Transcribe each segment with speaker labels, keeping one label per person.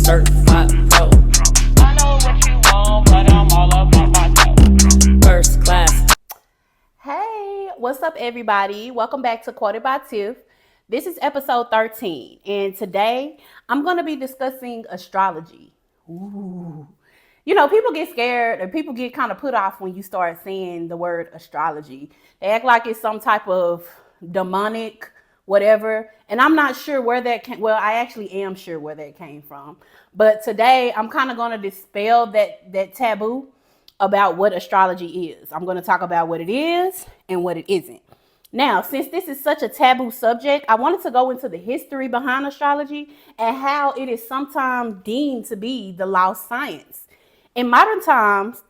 Speaker 1: certified pro.
Speaker 2: I know what you want, but I'm all up on my toe.
Speaker 1: First class.
Speaker 3: Hey, what's up, everybody? Welcome back to Quoted by Tiff. This is episode 13, and today I'm going to be discussing astrology. Ooh. You know, people get scared and people get kind of put off when you start saying the word astrology. They act like it's some type of demonic whatever, and I'm not sure where that came. Well, I actually am sure where that came from, but today I'm kind of going to dispel that taboo about what astrology is. I'm going to talk about what it is and what it isn't. Now, since this is such a taboo subject, I wanted to go into the history behind astrology and how it is sometimes deemed to be the lost science. In modern times,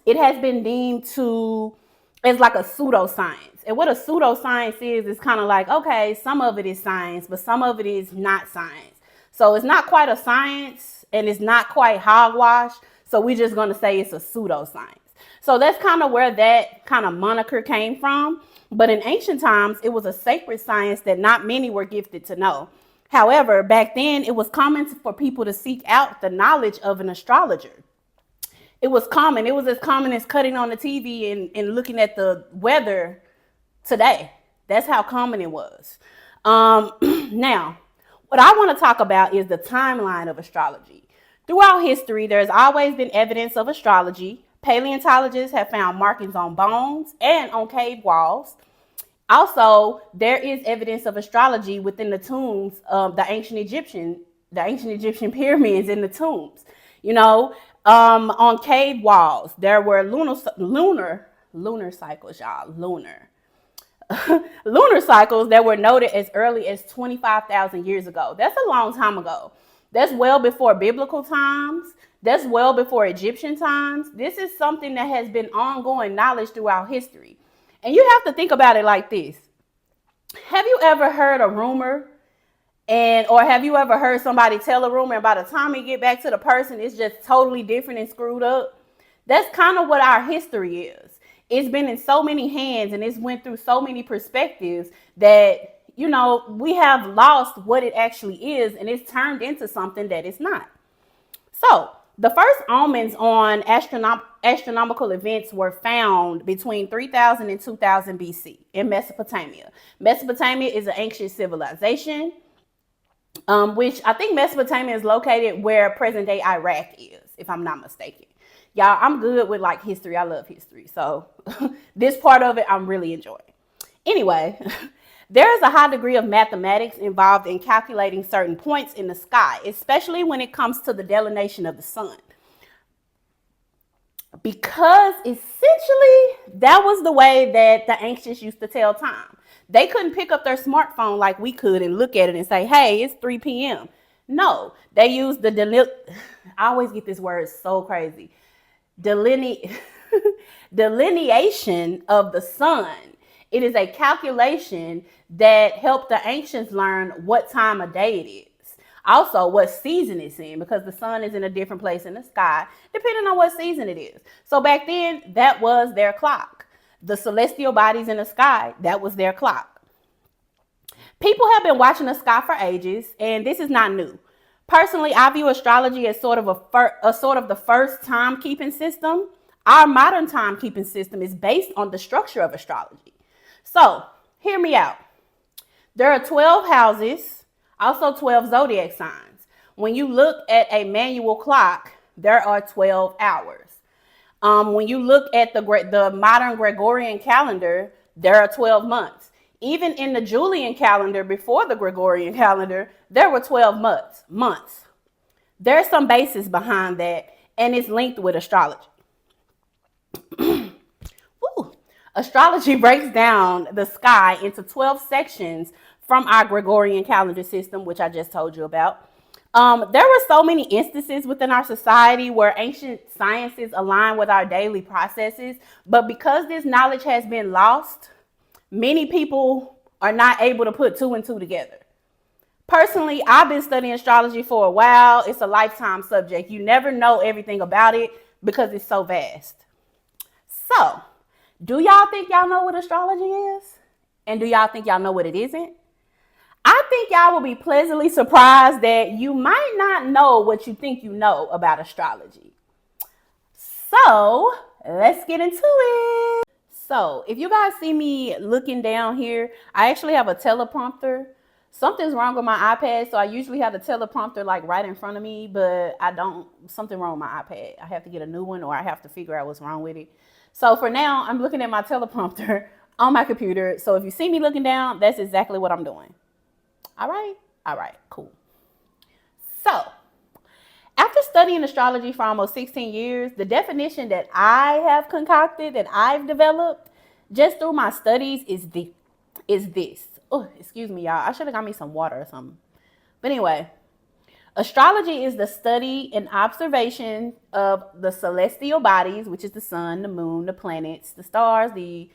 Speaker 3: it has been deemed to as like a pseudoscience. And what a pseudoscience is kind of like, okay, some of it is science, but some of it is not science. So it's not quite a science and it's not quite hogwash. So we're just going to say it's a pseudoscience. So that's kind of where that kind of moniker came from. But in ancient times, it was a sacred science that not many were gifted to know. However, back then, it was common for people to seek out the knowledge of an astrologer. It was common. It was as common as cutting on the TV and looking at the weather today. That's how common it was. Now, what I want to talk about is the timeline of astrology. Throughout history, there's always been evidence of astrology. Paleontologists have found markings on bones and on cave walls. Also, there is evidence of astrology within the tombs of the ancient Egyptian pyramids in the tombs. You know, on cave walls, there were lunar cycles, y'all. Lunar cycles that were noted as early as 25,000 years ago. That's a long time ago. That's well before biblical times. That's well before Egyptian times. This is something that has been ongoing knowledge throughout history. And you have to think about it like this. Have you ever heard a rumor or have you ever heard somebody tell a rumor and by the time you get back to the person, it's just totally different and screwed up? That's kind of what our history is. It's been in so many hands and it's went through so many perspectives that, you know, we have lost what it actually is and it's turned into something that it's not. So the first omens on astronomical events were found between 3000 and 2000 BC in Mesopotamia. Mesopotamia is an ancient civilization, which I think Mesopotamia is located where present day Iraq is, if I'm not mistaken. Y'all, I'm good with like history. I love history. So this part of it, I'm really enjoying. Anyway, there is a high degree of mathematics involved in calculating certain points in the sky, especially when it comes to the declination of the sun. Because essentially, that was the way that the ancients used to tell time. They couldn't pick up their smartphone like we could and look at it and say, hey, it's 3 p.m. No, they used I always get this word so crazy. Delineation of the sun. It is a calculation that helped the ancients learn what time of day it is. Also, what season it's in, because the sun is in a different place in the sky, depending on what season it is. So back then, that was their clock. The celestial bodies in the sky, that was their clock. People have been watching the sky for ages, and this is not new. Personally, I view astrology as sort of the first timekeeping system. Our modern timekeeping system is based on the structure of astrology. So, hear me out. There are 12 houses, also 12 zodiac signs. When you look at a manual clock, there are 12 hours. When you look at the modern Gregorian calendar, there are 12 months. Even in the Julian calendar before the Gregorian calendar, there were 12 months. There's some basis behind that, and it's linked with astrology. Astrology breaks down the sky into 12 sections from our Gregorian calendar system, which I just told you about. There were so many instances within our society where ancient sciences align with our daily processes, but because this knowledge has been lost, many people are not able to put two and two together. Personally, I've been studying astrology for a while. It's a lifetime subject. You never know everything about it because it's so vast. So, do y'all think y'all know what astrology is? And do y'all think y'all know what it isn't? I think y'all will be pleasantly surprised that you might not know what you think you know about astrology. So let's get into it. So if you guys see me looking down here, I actually have a teleprompter. Something's wrong with my iPad, so I usually have the teleprompter like right in front of me, but I don't, something wrong with my iPad. I have to get a new one or I have to figure out what's wrong with it. So for now, I'm looking at my teleprompter on my computer. So if you see me looking down, that's exactly what I'm doing. All right, cool. So after studying astrology for almost 16 years, the definition that I have concocted, that I've developed just through my studies is this. Oh, excuse me, y'all. I should have got me some water or something. But anyway, astrology is the study and observation of the celestial bodies, which is the sun, the moon, the planets, the stars, the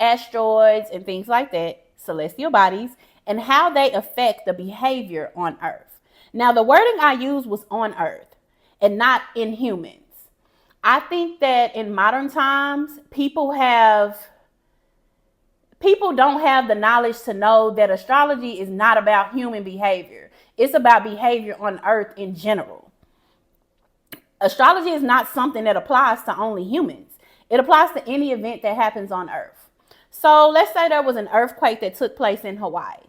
Speaker 3: asteroids, and things like that, celestial bodies, and how they affect the behavior on Earth. Now, the wording I used was on Earth and not in humans. I think that in modern times, people don't have the knowledge to know that astrology is not about human behavior. It's about behavior on Earth in general. Astrology is not something that applies to only humans. It applies to any event that happens on Earth. So let's say there was an earthquake that took place in Hawaii.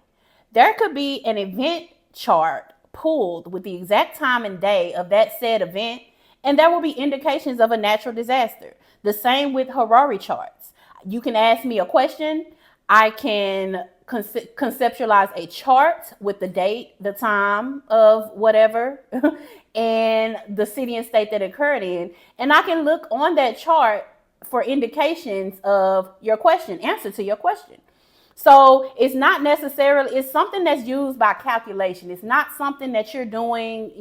Speaker 3: There could be an event chart pulled with the exact time and day of that said event, and there will be indications of a natural disaster. The same with horary charts. You can ask me a question. I can conceptualize a chart with the date, the time of whatever, and the city and state that it occurred in. And I can look on that chart for indications of your question, answer to your question. So it's not necessarily, it's something that's used by calculation. It's not something that you're doing,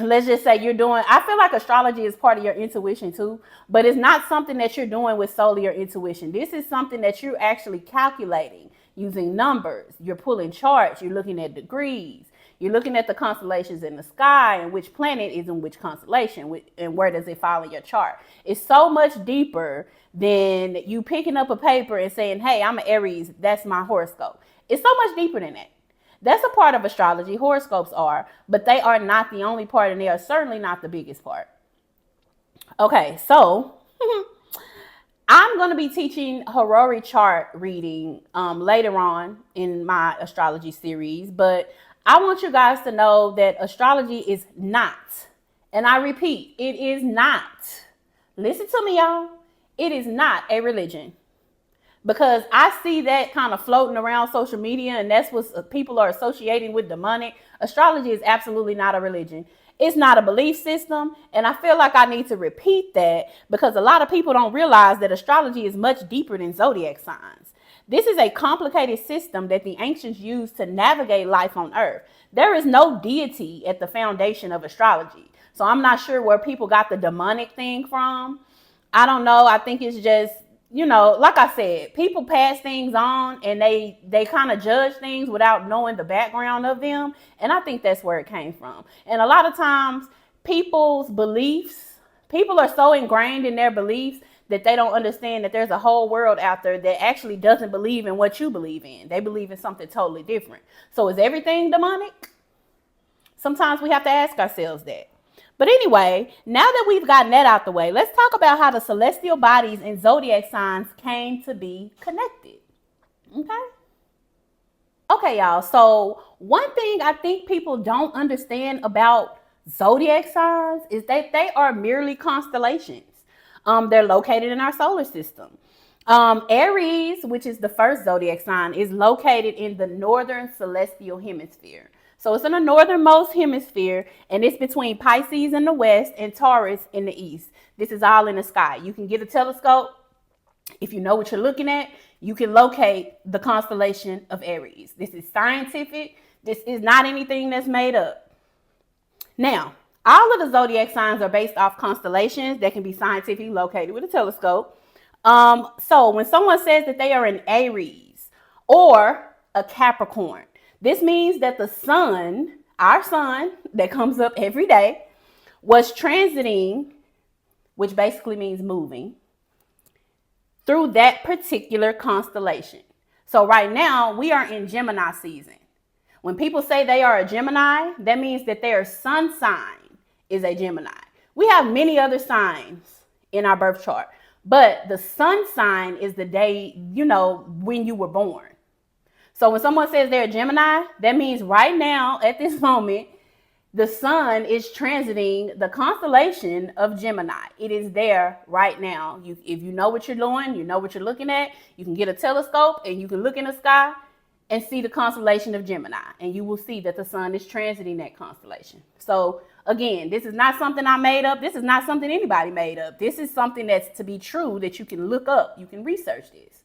Speaker 3: let's just say you're doing, I feel like astrology is part of your intuition too, but it's not something that you're doing with solely your intuition. This is something that you're actually calculating using numbers. You're pulling charts, you're looking at degrees, you're looking at the constellations in the sky and which planet is in which constellation and where does it fall in your chart. It's so much deeper than you picking up a paper and saying, hey, I'm an Aries, that's my horoscope. It's so much deeper than that. That's a part of astrology, horoscopes are, but they are not the only part, and they are certainly not the biggest part. Okay, so I'm going to be teaching horary chart reading later on in my astrology series, but I want you guys to know that astrology is not, and I repeat, it is not, listen to me, y'all, it is not a religion. Because I see that kind of floating around social media, and that's what people are associating with demonic. Astrology is absolutely not a religion. It's not a belief system, and I feel like I need to repeat that because a lot of people don't realize that astrology is much deeper than zodiac signs. This is a complicated system that the ancients used to navigate life on Earth. There is no deity at the foundation of astrology. So I'm not sure where people got the demonic thing from. I don't know. I think it's just, like I said, people pass things on and they kind of judge things without knowing the background of them. And I think that's where it came from. And a lot of times people's beliefs, people are so ingrained in their beliefs that they don't understand that there's a whole world out there that actually doesn't believe in what you believe in. They believe in something totally different. So is everything demonic? Sometimes we have to ask ourselves that. But anyway, now that we've gotten that out the way, let's talk about how the celestial bodies and zodiac signs came to be connected. Okay, y'all. So one thing I think people don't understand about zodiac signs is that they are merely constellations. They're located in our solar system. Aries, which is the first zodiac sign, is located in the northern celestial hemisphere. So it's in the northernmost hemisphere, and it's between Pisces in the west and Taurus in the east. This is all in the sky. You can get a telescope. If you know what you're looking at, you can locate the constellation of Aries. This is scientific. This is not anything that's made up. Now, all of the zodiac signs are based off constellations that can be scientifically located with a telescope. So when someone says that they are an Aries or a Capricorn, this means that the sun, our sun that comes up every day, was transiting, which basically means moving, through that particular constellation. So right now we are in Gemini season. When people say they are a Gemini, that means that their sun sign is a Gemini. We have many other signs in our birth chart, but the sun sign is the day, when you were born. So when someone says they're a Gemini, that means right now, at this moment, the sun is transiting the constellation of Gemini. It is there right now. If you know what you're doing, you know what you're looking at, you can get a telescope and you can look in the sky and see the constellation of Gemini. And you will see that the sun is transiting that constellation. So again, this is not something I made up. This is not something anybody made up. This is something that's to be true that you can look up. You can research this.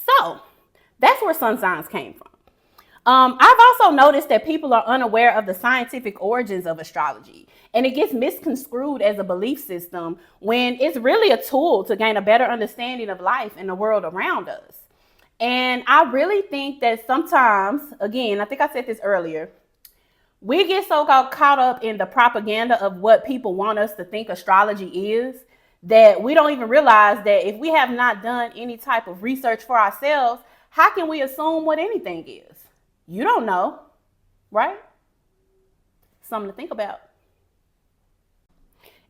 Speaker 3: So that's where sun signs came from. I've also noticed that people are unaware of the scientific origins of astrology, and it gets misconstrued as a belief system when it's really a tool to gain a better understanding of life and the world around us. And I really think that sometimes, again, I think I said this earlier, we get so caught up in the propaganda of what people want us to think astrology is that we don't even realize that if we have not done any type of research for ourselves, how can we assume what anything is? You don't know, right? Something to think about.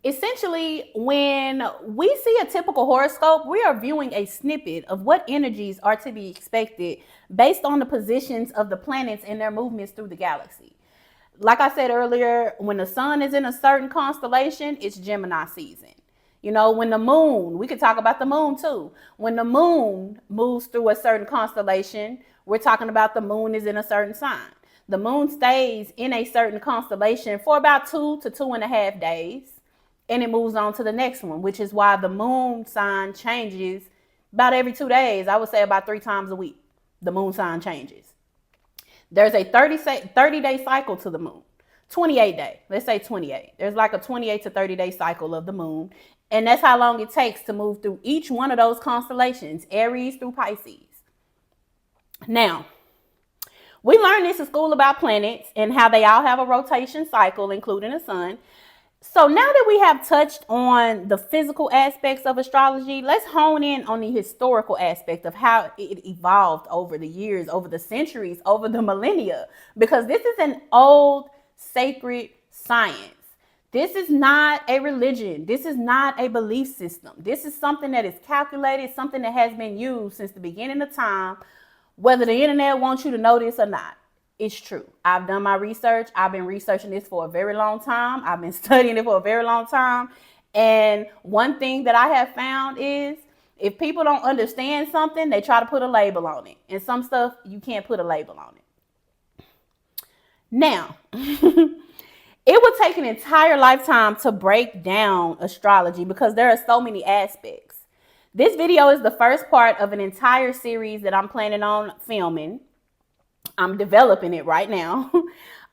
Speaker 3: Essentially, when we see a typical horoscope, we are viewing a snippet of what energies are to be expected based on the positions of the planets and their movements through the galaxy. Like I said earlier, when the sun is in a certain constellation, it's Gemini season. When the moon, we could talk about the moon too. When the moon moves through a certain constellation, we're talking about the moon is in a certain sign. The moon stays in a certain constellation for about 2 to 2.5 days, and it moves on to the next one, which is why the moon sign changes about every 2 days. I would say about 3 times a week, the moon sign changes. There's a 30-day cycle to the moon. 28 day, let's say 28. There's like a 28 to 30 day cycle of the moon. And that's how long it takes to move through each one of those constellations, Aries through Pisces. Now, we learned this in school about planets and how they all have a rotation cycle, including the sun. So now that we have touched on the physical aspects of astrology, let's hone in on the historical aspect of how it evolved over the years, over the centuries, over the millennia, because this is an old sacred science. This is not a religion. This is not a belief system. This is something that is calculated, something that has been used since the beginning of time, whether the internet wants you to know this or not. It's true. I've done my research. I've been researching this for a very long time. I've been studying it for a very long time. And one thing that I have found is if people don't understand something, they try to put a label on it. And some stuff, you can't put a label on it. Now, it would take an entire lifetime to break down astrology because there are so many aspects. This video is the first part of an entire series that I'm planning on filming. I'm developing it right now.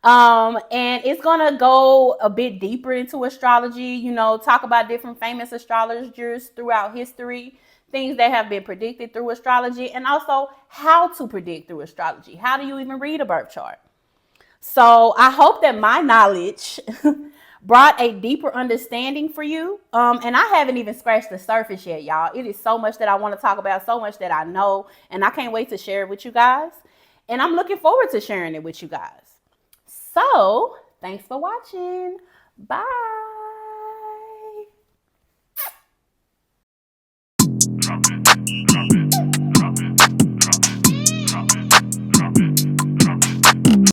Speaker 3: And it's going to go a bit deeper into astrology, talk about different famous astrologers throughout history, things that have been predicted through astrology, and also how to predict through astrology. How do you even read a birth chart? So I hope that my knowledge brought a deeper understanding for you. And I haven't even scratched the surface yet, y'all. It is so much that I want to talk about, so much that I know, and I can't wait to share it with you guys. And I'm looking forward to sharing it with you guys. So thanks for watching. Bye.